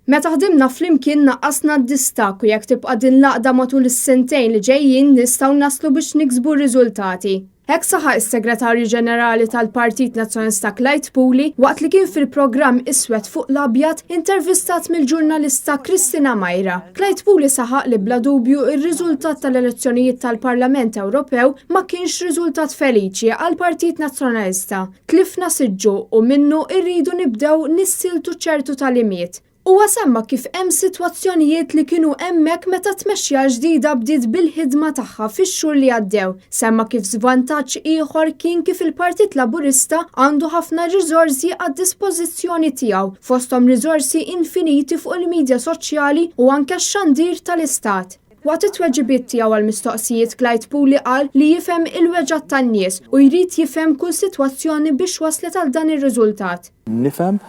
Meta ħdimna flimkien naqqasna d-distak u jekk tibqa' din l-għaqda matul is-sentejn li ġejjin nistgħu naslu biex niksbu r-riżultati. Hekk saħaq is-Segretarju Ġenerali tal-Partit Nazzjonalista Clyde Puli waqt li kien fil-programm Iswed fuq l-Abjad intervistat mill-ġurnalista Kristina Majra. Clyde Puli saħaq li bla dubju ir-riżultat tal-elezzjonijiet tal-Parlament Ewropew ma kienx riżultat feliċi għall-Partit Nazzjonalista. Tlifna siġġu u minnu rridu nibdew nissiltu ċertu talimiet. Huwa semma kif hemm sitwazzjonijiet li kienu hemmhekk meta tmexxija ġdida bdiet bil-ħidma tagħha fix-xhur li għaddew. Semma kif żvantaġġ ieħor kien kif il-Partit Laburista għandu ħafna riżorsi għad-dispożizzjoni tiegħu, fosthom riżorsi infiniti fuq il-midja soċjali u anke x-xandir tal-Istat. Waqt it-tweġibiet tiegħu għall-mistoqsijiet Clyde Puli qal li jifhem il-weġgħat tan-nies u jrid jifhem kull sitwazzjoni biex waslet għal dan ir-riżultat. Nifhem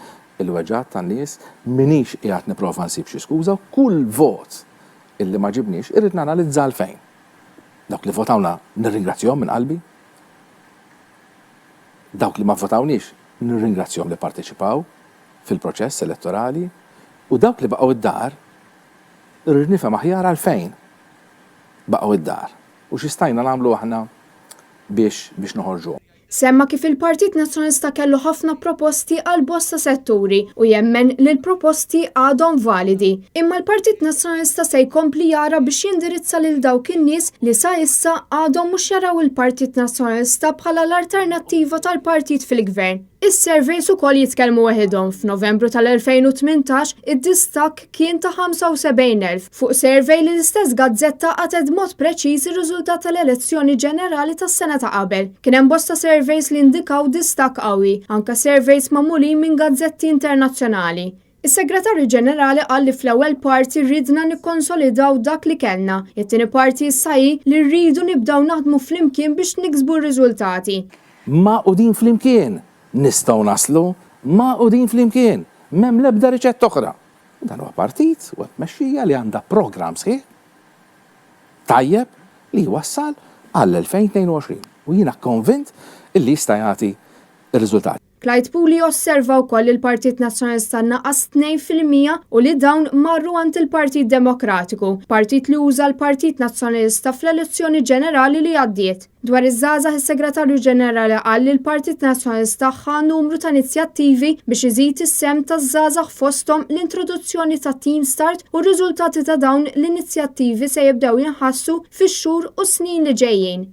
il-weġgħat tan-nies minix qiegħed nipprova nsib xi skuża u kull vot illi ma ġibniex irrid nanalizza għalfejn. Dawk li votawna nirringrazzjahom minn qalbi. Dawk li ma votawniex nirringrazzjahom li parteċipaw fil-proċess elettorali u dawk li baqgħu id-dar irrid nifhem aħjar għalfejn baqgħu id-dar u x'istajna nagħmlu aħna biex noħorġuhom. Semma kif il-Partit Nazzjonalista kellu ħafna proposti għal bosta setturi u jemmen li l-proposti għadhom validi. Imma l-Partit Nazzjonalista se jkompli jara biex jindirizza lil dawk in-nies li sa issa għadhom mhux jaraw il-Partit Nazzjonalista bħala l-alternattiva tal-partit fil-gvern. Is-surveys ukoll jitkellmu waħedhom. F'Novembru tal-2018 id-distak kien ta' 75,000 fuq survey li l-istess gazzetta għated mod preċiż ir-riżultat tal-elezzjoni ġenerali tas-sena ta' qabel. Kien hemm bosta surveys li indikaw distak qawwi, anke surveys magħmulin minn gazzetti internazzjonali. Is-Segretarju Ġenerali qal li fl-ewwel parti rridna nikkonsolidaw dak li kellna, it-tieni parti issa hi li rridu nibdew naħdmu flimkien biex niksbu r-riżultati. Ma' qudin flimkien nistgħu naslu ma' qudin flimkien m'hemm l-ebda riċetta oħra. Dan huwa partit u tmexxija li għandha programm sħiħ tajjeb li jwassal għall-2022 u jiena konvint illi jista' jagħti r-riżultati. Clyde Puli osserva wkoll il-Partit Nazzjonalista naqqas 2% u li dawn marru għand il-Partit Demokratiku, partit li uża l-Partit Nazzjonalista fl-elezzjoni ġenerali li għaddiet. Dwar iż-żgħażagħ is-Segretarju Ġenerali qal li l-Partit Nazzjonalista ħa numru ta' inizjattivi biex iżid is-semm taż-żgħażagħ fosthom l-introduzzjoni ta' Team Start u r-riżultati ta' dawn l-inizjattivi se jibdew jinħassu fix-xhur u snin li ġejjin.